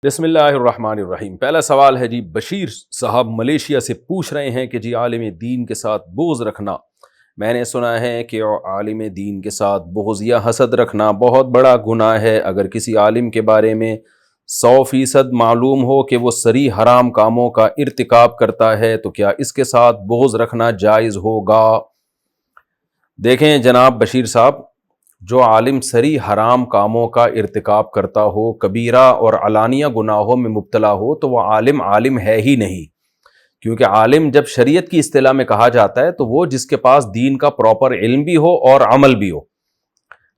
بسم اللہ الرحمن الرحیم۔ پہلا سوال ہے جی، بشیر صاحب ملیشیا سے پوچھ رہے ہیں کہ جی عالم دین کے ساتھ بغض رکھنا، میں نے سنا ہے کہ عالم دین کے ساتھ بغض یا حسد رکھنا بہت بڑا گناہ ہے۔ اگر کسی عالم کے بارے میں 100% معلوم ہو کہ وہ صریح حرام کاموں کا ارتکاب کرتا ہے تو کیا اس کے ساتھ بغض رکھنا جائز ہوگا؟ دیکھیں جناب بشیر صاحب، جو عالم صریح حرام کاموں کا ارتکاب کرتا ہو، کبیرہ اور علانیہ گناہوں میں مبتلا ہو، تو وہ عالم ہے ہی نہیں، کیونکہ عالم جب شریعت کی اصطلاح میں کہا جاتا ہے تو وہ جس کے پاس دین کا پراپر علم بھی ہو اور عمل بھی ہو۔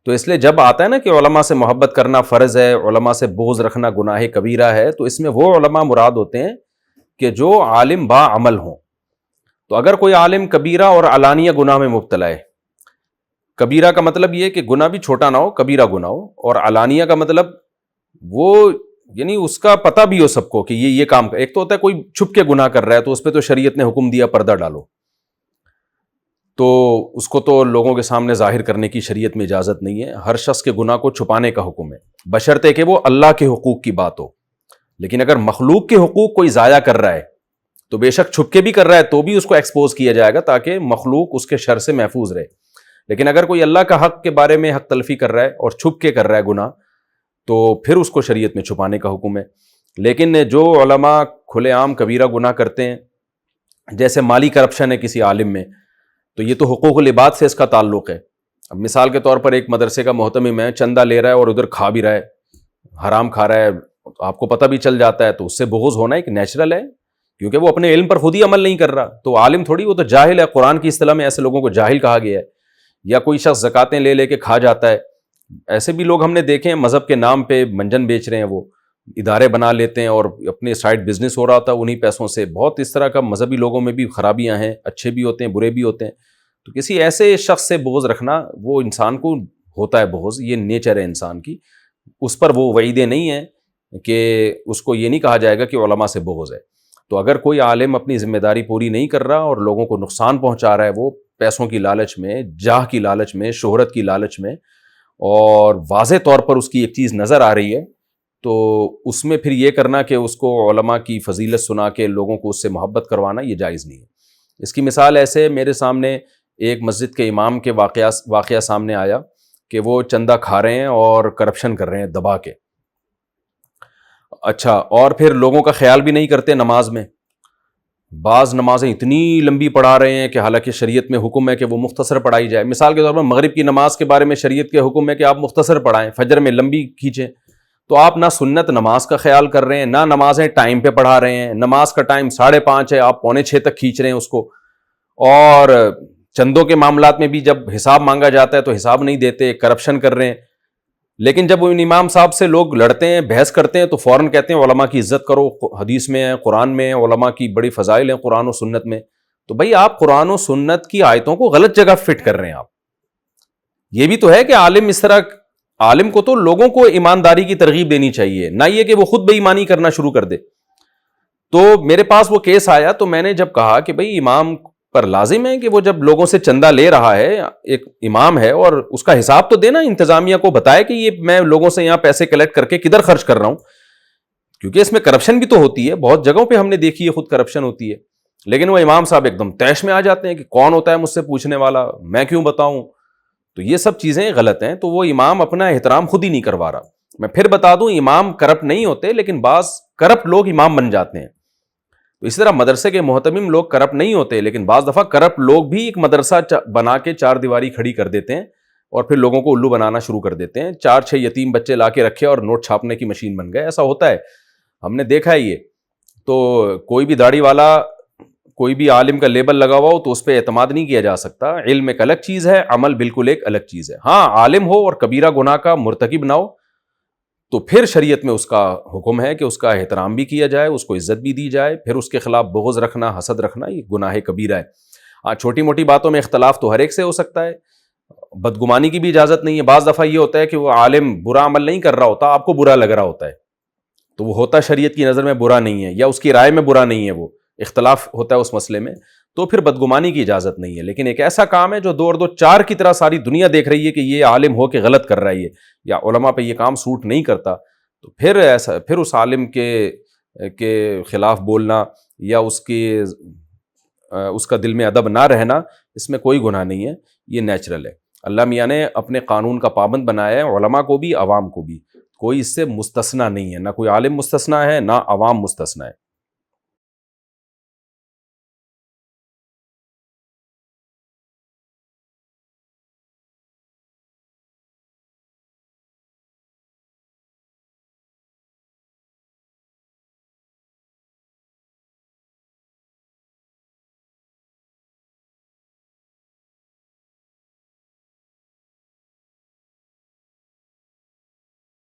تو اس لیے جب آتا ہے نا کہ علماء سے محبت کرنا فرض ہے، علماء سے بغض رکھنا گناہ کبیرہ ہے، تو اس میں وہ علماء مراد ہوتے ہیں کہ جو عالم با عمل ہوں۔ تو اگر کوئی عالم کبیرہ اور علانیہ گناہ میں مبتلا ہے، کبیرہ کا مطلب یہ کہ گناہ بھی چھوٹا نہ ہو، کبیرہ گناہ ہو، اور علانیہ کا مطلب وہ یعنی اس کا پتہ بھی ہو سب کو کہ یہ کام ایک تو ہوتا ہے کوئی چھپ کے گناہ کر رہا ہے تو اس پہ تو شریعت نے حکم دیا پردہ ڈالو، تو اس کو تو لوگوں کے سامنے ظاہر کرنے کی شریعت میں اجازت نہیں ہے۔ ہر شخص کے گناہ کو چھپانے کا حکم ہے، بشرطے کہ وہ اللہ کے حقوق کی بات ہو۔ لیکن اگر مخلوق کے حقوق کوئی ضائع کر رہا ہے تو بے شک چھپ کے بھی کر رہا ہے تو بھی اس کو ایکسپوز کیا جائے گا تاکہ مخلوق اس کے شر سے محفوظ رہے۔ لیکن اگر کوئی اللہ کا حق کے بارے میں حق تلفی کر رہا ہے اور چھپ کے کر رہا ہے گناہ، تو پھر اس کو شریعت میں چھپانے کا حکم ہے۔ لیکن جو علماء کھلے عام کبیرہ گناہ کرتے ہیں، جیسے مالی کرپشن ہے کسی عالم میں، تو یہ تو حقوق العباد سے اس کا تعلق ہے۔ اب مثال کے طور پر ایک مدرسے کا محتمم ہے، چندہ لے رہا ہے اور ادھر کھا بھی رہا ہے، حرام کھا رہا ہے، آپ کو پتہ بھی چل جاتا ہے، تو اس سے بغض ہونا ایک نیچرل ہے، کیونکہ وہ اپنے علم پر خود ہی عمل نہیں کر رہا۔ تو عالم تھوڑی، وہ تو جاہل ہے، قرآن کی اصطلاح میں ایسے لوگوں کو جاہل کہا گیا ہے۔ یا کوئی شخص زکاتیں لے کے کھا جاتا ہے، ایسے بھی لوگ ہم نے دیکھے ہیں، مذہب کے نام پہ منجن بیچ رہے ہیں، وہ ادارے بنا لیتے ہیں اور اپنے سائڈ بزنس ہو رہا تھا انہی پیسوں سے۔ بہت اس طرح کا مذہبی لوگوں میں بھی خرابیاں ہیں، اچھے بھی ہوتے ہیں برے بھی ہوتے ہیں۔ تو کسی ایسے شخص سے بغض رکھنا، وہ انسان کو ہوتا ہے بغض، یہ نیچر ہے انسان کی، اس پر وہ وعیدیں نہیں ہیں کہ اس کو یہ نہیں کہا جائے گا کہ علماء سے بغض ہے۔ تو اگر کوئی عالم اپنی ذمہ داری پوری نہیں کر رہا اور لوگوں کو نقصان پہنچا رہا ہے، وہ پیسوں کی لالچ میں، جاہ کی لالچ میں، شہرت کی لالچ میں، اور واضح طور پر اس کی ایک چیز نظر آ رہی ہے، تو اس میں پھر یہ کرنا کہ اس کو علماء کی فضیلت سنا کے لوگوں کو اس سے محبت کروانا، یہ جائز نہیں ہے۔ اس کی مثال ایسے میرے سامنے ایک مسجد کے امام کے واقعہ سامنے آیا کہ وہ چندہ کھا رہے ہیں اور کرپشن کر رہے ہیں دبا کے۔ اچھا، اور پھر لوگوں کا خیال بھی نہیں کرتے نماز میں۔ بعض نمازیں اتنی لمبی پڑھا رہے ہیں کہ حالانکہ شریعت میں حکم ہے کہ وہ مختصر پڑھائی جائے۔ مثال کے طور پر مغرب کی نماز کے بارے میں شریعت کے حکم ہے کہ آپ مختصر پڑھائیں، فجر میں لمبی کھینچیں، تو آپ نہ سنت نماز کا خیال کر رہے ہیں، نہ نمازیں ٹائم پہ پڑھا رہے ہیں۔ نماز کا ٹائم 5:30 ہے، آپ 5:45 تک کھینچ رہے ہیں اس کو۔ اور چندوں کے معاملات میں بھی جب حساب مانگا جاتا ہے تو حساب نہیں دیتے، کرپشن کر رہے ہیں۔ لیکن جب ان امام صاحب سے لوگ لڑتے ہیں، بحث کرتے ہیں، تو فوراً کہتے ہیں علماء کی عزت کرو، حدیث میں ہے، قرآن میں ہے، علماء کی بڑی فضائل ہیں قرآن و سنت میں۔ تو بھائی آپ قرآن و سنت کی آیتوں کو غلط جگہ فٹ کر رہے ہیں۔ آپ یہ بھی تو ہے کہ عالم اس طرح، عالم کو تو لوگوں کو ایمانداری کی ترغیب دینی چاہیے، نہ یہ کہ وہ خود بے ایمانی کرنا شروع کر دے۔ تو میرے پاس وہ کیس آیا تو میں نے جب کہا کہ بھائی امام پر لازم ہے کہ وہ جب لوگوں سے چندہ لے رہا ہے، ایک امام ہے، اور اس کا حساب تو دینا، انتظامیہ کو بتائے کہ یہ میں لوگوں سے یہاں پیسے کلیکٹ کر کے کدھر خرچ کر رہا ہوں، کیونکہ اس میں کرپشن بھی تو ہوتی ہے، بہت جگہوں پہ ہم نے دیکھی ہے خود کرپشن ہوتی ہے۔ لیکن وہ امام صاحب ایک دم طیش میں آ جاتے ہیں کہ کون ہوتا ہے مجھ سے پوچھنے والا، میں کیوں بتاؤں۔ تو یہ سب چیزیں غلط ہیں، تو وہ امام اپنا احترام خود ہی نہیں کروا رہا۔ میں پھر بتا دوں، امام کرپٹ نہیں ہوتے، لیکن بعض کرپٹ لوگ امام بن جاتے ہیں۔ تو اسی طرح مدرسے کے محتمم لوگ کرپٹ نہیں ہوتے، لیکن بعض دفعہ کرپٹ لوگ بھی ایک مدرسہ بنا کے 4 دیواری کھڑی کر دیتے ہیں اور پھر لوگوں کو الو بنانا شروع کر دیتے ہیں۔ 4-6 یتیم بچے لا کے رکھے اور نوٹ چھاپنے کی مشین بن گئے، ایسا ہوتا ہے، ہم نے دیکھا ہے یہ۔ تو کوئی بھی داڑھی والا، کوئی بھی عالم کا لیبل لگا ہوا ہو تو اس پہ اعتماد نہیں کیا جا سکتا۔ علم ایک الگ چیز ہے، عمل بالکل ایک الگ چیز ہے۔ ہاں، عالم ہو اور کبیرہ گناہ کا مرتکب نہ ہو تو پھر شریعت میں اس کا حکم ہے کہ اس کا احترام بھی کیا جائے، اس کو عزت بھی دی جائے، پھر اس کے خلاف بغض رکھنا، حسد رکھنا، یہ گناہ کبیرہ ہے۔ ہاں، چھوٹی موٹی باتوں میں اختلاف تو ہر ایک سے ہو سکتا ہے، بدگمانی کی بھی اجازت نہیں ہے۔ بعض دفعہ یہ ہوتا ہے کہ وہ عالم برا عمل نہیں کر رہا ہوتا، آپ کو برا لگ رہا ہوتا ہے، تو وہ ہوتا شریعت کی نظر میں برا نہیں ہے، یا اس کی رائے میں برا نہیں ہے، وہ اختلاف ہوتا ہے اس مسئلے میں، تو پھر بدگمانی کی اجازت نہیں ہے۔ لیکن ایک ایسا کام ہے جو 2 اور 2 4 کی طرح ساری دنیا دیکھ رہی ہے کہ یہ عالم ہو کے غلط کر رہا ہے، یا علماء پہ یہ کام سوٹ نہیں کرتا، تو پھر اس عالم کے خلاف بولنا یا اس کا دل میں ادب نہ رہنا، اس میں کوئی گناہ نہیں ہے، یہ نیچرل ہے۔ اللہ میاں نے اپنے قانون کا پابند بنایا ہے، علماء کو بھی عوام کو بھی، کوئی اس سے مستثنیٰ نہیں ہے، نہ کوئی عالم مستثنیٰ ہے نہ عوام مستثنیٰ ہے۔